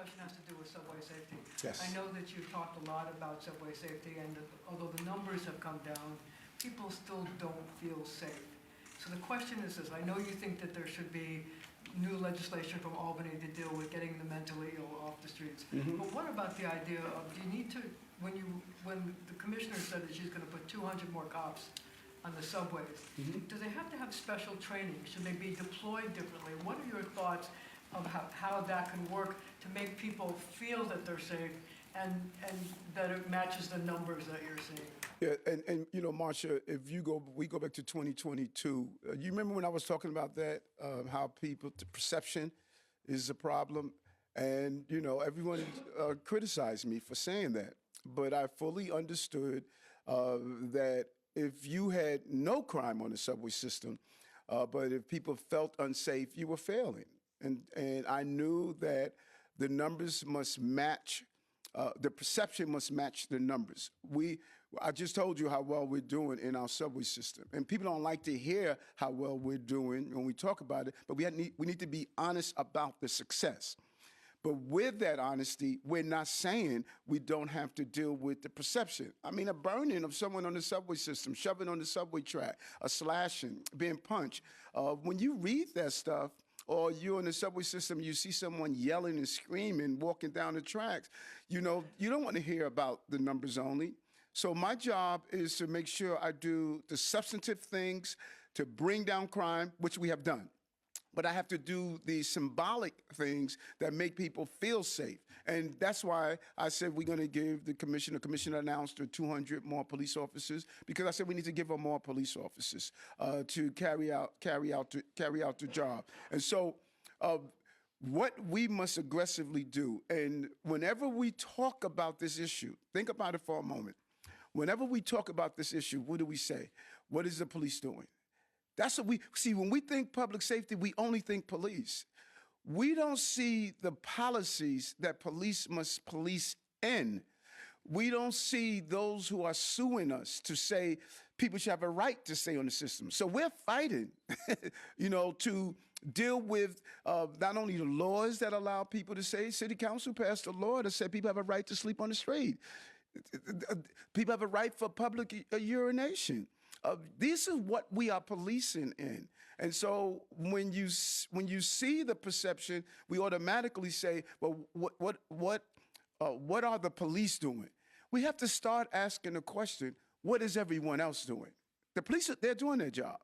question has to do with subway safety. Yes. I know that you've talked a lot about subway safety, and that although the numbers have come down, people still don't feel safe. So the question is this: I know you think that there should be new legislation from Albany to deal with getting the mentally ill off the streets. But what about the idea of, do you need to, when the commissioner said that she's going to put 200 more cops on the subways, do they have to have special training? Should they be deployed differently? What are your thoughts of how that can work to make people feel that they're safe and that it matches the numbers that you're seeing? Yeah, and you know, Marcia, if we go back to 2022. You remember when I was talking about that, how the perception is a problem, and you know, everyone criticized me for saying that, but I fully understood that if you had no crime on the subway system, but if people felt unsafe, you were failing, and I knew that the numbers must match. The perception must match the numbers. I just told you how well we're doing in our subway system. And people don't like to hear how well we're doing when we talk about it, but we need to be honest about the success. But with that honesty, we're not saying we don't have to deal with the perception. I mean, a burning of someone on the subway system, shoving on the subway track, a slashing, being punched. When you read that stuff, or you're in the subway system, you see someone yelling and screaming, walking down the tracks, you know, you don't want to hear about the numbers only. So my job is to make sure I do the substantive things to bring down crime, which we have done. But I have to do the symbolic things that make people feel safe. And that's why I said we're going to give the commissioner announced 200 more police officers, because I said we need to give her more police officers to carry out the job. And so what we must aggressively do, and whenever we talk about this issue, think about it for a moment. Whenever we talk about this issue, what do we say? What is the police doing? That's what we see. When we think public safety, we only think police. We don't see the policies that police must police in. We don't see those who are suing us to say people should have a right to stay on the system. So we're fighting, you know, to deal with not only the laws that allow people to say, City Council passed a law that said people have a right to sleep on the street. People have a right for public urination. This is what we are policing in. And so when you see the perception, we automatically say, well, what are the police doing? We have to start asking the question, what is everyone else doing? The police, they're doing their job.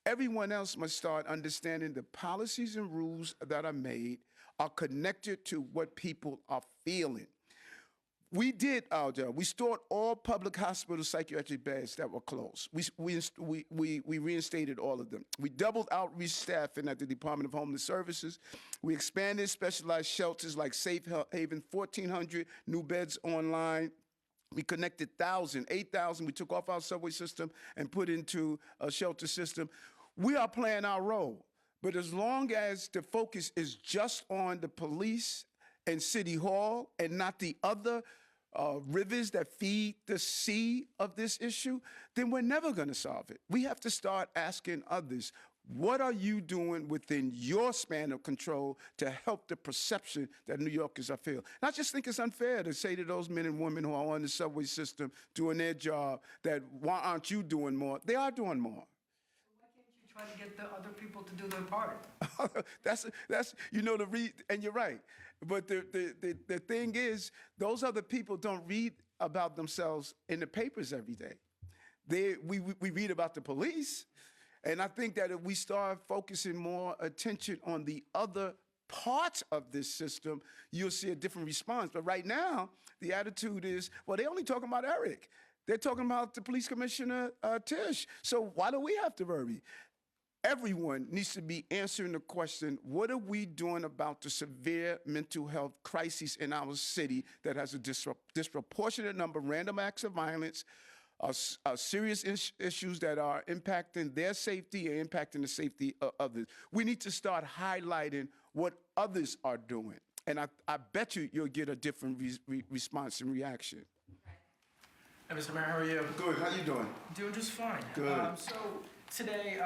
Everyone else must start understanding the policies and rules that are made are connected to what people are feeling. We did our job. We stored all public hospital psychiatric beds that were closed. We reinstated all of them. We doubled outreach staffing at the Department of Homeless Services. We expanded specialized shelters like Safe Haven, 1,400 new beds online. We connected 8,000 we took off our subway system and put into a shelter system. We are playing our role. But as long as the focus is just on the police and City Hall and not the other rivers that feed the sea of this issue, then we're never going to solve it. We have to start asking others, what are you doing within your span of control to help the perception that New Yorkers are feeling? And I just think it's unfair to say to those men and women who are on the subway system doing their job that, why aren't you doing more? They are doing more. Try to get the other people to do their part. that's you know, and you're right. But the thing is, those other people don't read about themselves in the papers every day. We read about the police, and I think that if we start focusing more attention on the other parts of this system, you'll see a different response. But right now, the attitude is, well, they're only talking about Eric. They're talking about the police commissioner, Tish. So why do we have to worry? Everyone needs to be answering the question, what are we doing about the severe mental health crisis in our city that has a disproportionate number of random acts of violence, serious issues that are impacting their safety and impacting the safety of others? We need to start highlighting what others are doing. And I bet you'll get a different response and reaction. Hey, Mr. Mayor, how are you? Good. How you doing? Doing just fine. Good. So today,